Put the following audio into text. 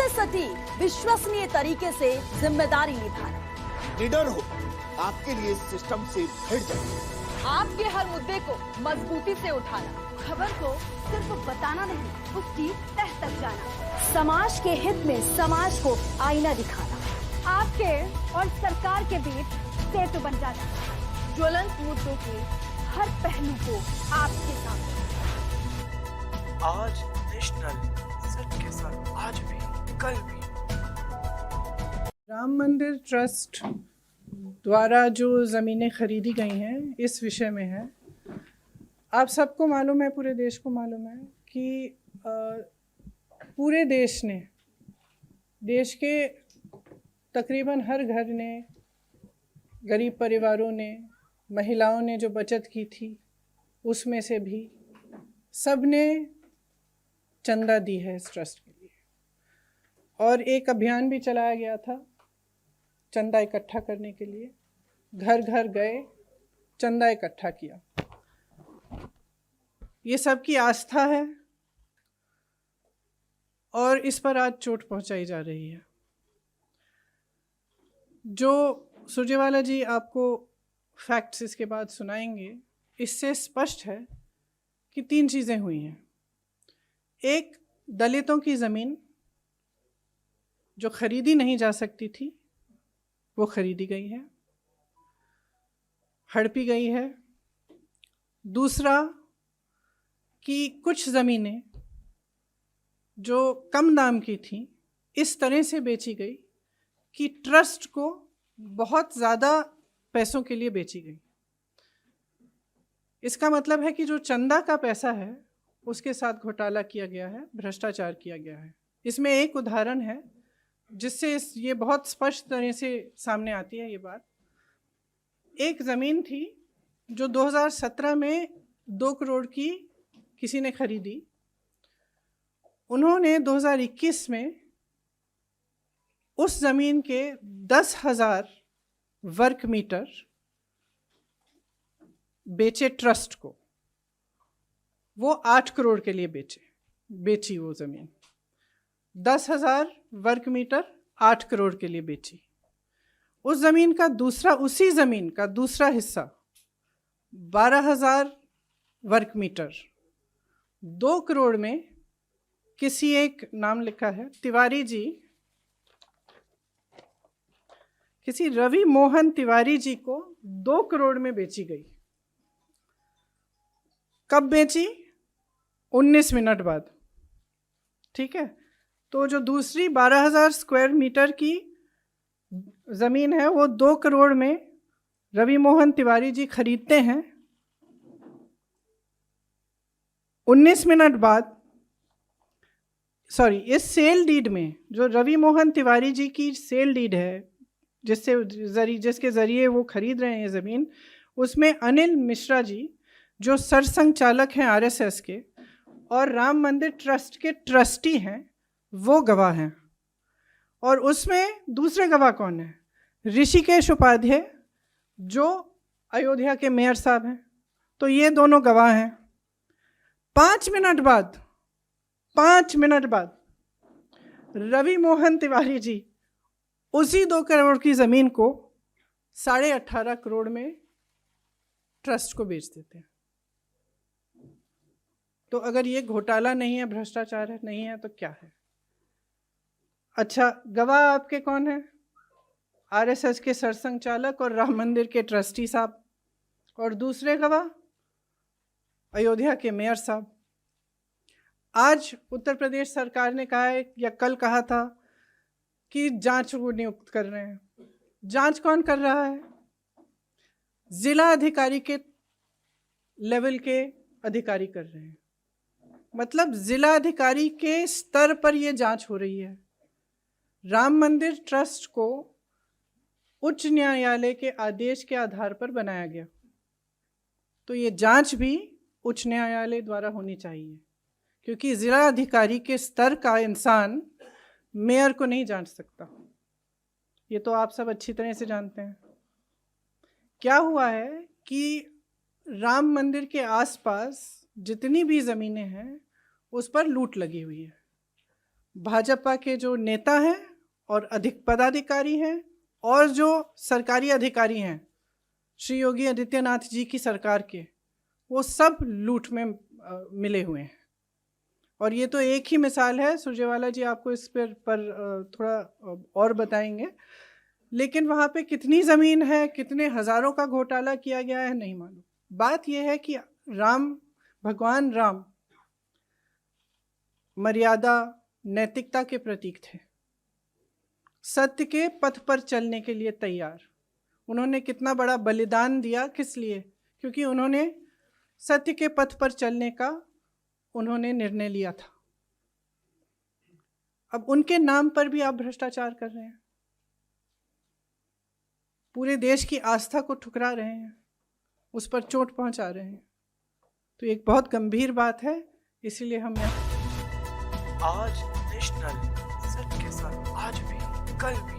सटीक विश्वसनीय तरीके से जिम्मेदारी निभाना। निडर हो, आपके लिए सिस्टम से भिड़ जाए। आपके हर मुद्दे को मजबूती से उठाना, खबर को सिर्फ बताना नहीं, उसकी तह तक जाना। समाज के हित में समाज को आईना दिखाना, आपके और सरकार के बीच सेतु बन जाना, ज्वलंत मुद्दों के हर पहलू को आपके सामने। आज नेशनल, सच के साथ आज भी कल भी। राम मंदिर ट्रस्ट द्वारा जो ज़मीनें खरीदी गई हैं, इस विषय में है। आप सबको मालूम है, पूरे देश को मालूम है कि पूरे देश ने, देश के तकरीबन हर घर ने, गरीब परिवारों ने, महिलाओं ने जो बचत की थी उसमें से भी सब ने चंदा दी है इस ट्रस्ट के लिए। और एक अभियान भी चलाया गया था चंदा इकट्ठा करने के लिए। घर घर गए, चंदा इकट्ठा किया। ये सबकी आस्था है और इस पर आज चोट पहुंचाई जा रही है। जो सुरजेवाला जी आपको फैक्ट्स इसके बाद सुनाएंगे, इससे स्पष्ट है कि 3 चीज़ें हुई हैं। एक, दलितों की ज़मीन जो खरीदी नहीं जा सकती थी वो खरीदी गई है, हड़पी गई है। दूसरा कि कुछ ज़मीनें जो कम दाम की थी इस तरह से बेची गई कि ट्रस्ट को बहुत ज़्यादा पैसों के लिए बेची गई। इसका मतलब है कि जो चंदा का पैसा है उसके साथ घोटाला किया गया है, भ्रष्टाचार किया गया है। इसमें एक उदाहरण है जिससे ये बहुत स्पष्ट तरह से सामने आती है ये बात। एक ज़मीन थी जो 2017 में 2 करोड़ की किसी ने खरीदी। उन्होंने 2021 में उस ज़मीन के 10,000 वर्ग मीटर बेचे ट्रस्ट को। वो 8 करोड़ के लिए बेची वो ज़मीन। 10,000 वर्ग मीटर 8 करोड़ के लिए बेची। उस ज़मीन का उसी ज़मीन का दूसरा हिस्सा 12,000 वर्ग मीटर 2 करोड़ में किसी एक, नाम लिखा है तिवारी जी, किसी रवि मोहन तिवारी जी को 2 करोड़ में बेची गई। कब बेची? 19 मिनट बाद। ठीक है, तो जो दूसरी 12,000 स्क्वायर मीटर की ज़मीन है वो 2 करोड़ में रवि मोहन तिवारी जी खरीदते हैं। 19 मिनट बाद, इस सेल डीड में, जो रवि मोहन तिवारी जी की सेल डीड है जिसके ज़रिए वो खरीद रहे हैं ये ज़मीन, उसमें अनिल मिश्रा जी जो सरसंघचालक हैं आरएसएस के और राम मंदिर ट्रस्ट के ट्रस्टी हैं, वो गवाह हैं। और उसमें दूसरे गवाह कौन है? ऋषिकेश उपाध्याय जो अयोध्या के मेयर साहब हैं। तो ये दोनों गवाह हैं। 5 मिनट बाद रवि मोहन तिवारी जी उसी 2 करोड़ की ज़मीन को 18.5 करोड़ में ट्रस्ट को बेच देते हैं। तो अगर ये घोटाला नहीं है, भ्रष्टाचार है, नहीं है, तो क्या है? अच्छा, गवाह आपके कौन है? आरएसएस के सरसंघचालक और राम मंदिर के ट्रस्टी साहब। और दूसरे गवाह अयोध्या के मेयर साहब। आज उत्तर प्रदेश सरकार ने कहा है, या कल कहा था, कि जांच को नियुक्त कर रहे हैं। जांच कौन कर रहा है? जिला अधिकारी के लेवल के अधिकारी कर रहे हैं। मतलब जिला अधिकारी के स्तर पर ये जांच हो रही है। राम मंदिर ट्रस्ट को उच्च न्यायालय के आदेश के आधार पर बनाया गया, तो ये जांच भी उच्च न्यायालय द्वारा होनी चाहिए, क्योंकि जिला अधिकारी के स्तर का इंसान मेयर को नहीं जांच सकता। ये तो आप सब अच्छी तरह से जानते हैं। क्या हुआ है कि राम मंदिर के आसपास जितनी भी ज़मीनें हैं उस पर लूट लगी हुई है। भाजपा के जो नेता हैं और अधिक पदाधिकारी हैं और जो सरकारी अधिकारी हैं श्री योगी आदित्यनाथ जी की सरकार के, वो सब लूट में मिले हुए हैं। और ये तो एक ही मिसाल है, सुरजेवाला जी आपको इस पर थोड़ा और बताएंगे, लेकिन वहाँ पे कितनी ज़मीन है, कितने हज़ारों का घोटाला किया गया है नहीं मालूम। बात यह है कि भगवान राम मर्यादा नैतिकता के प्रतीक थे, सत्य के पथ पर चलने के लिए तैयार। उन्होंने कितना बड़ा बलिदान दिया, किस लिए? क्योंकि उन्होंने सत्य के पथ पर चलने का उन्होंने निर्णय लिया था। अब उनके नाम पर भी आप भ्रष्टाचार कर रहे हैं, पूरे देश की आस्था को ठुकरा रहे हैं, उस पर चोट पहुंचा रहे हैं। तो एक बहुत गंभीर बात है, इसीलिए हम आज नेशनल सच के साथ आज भी कल भी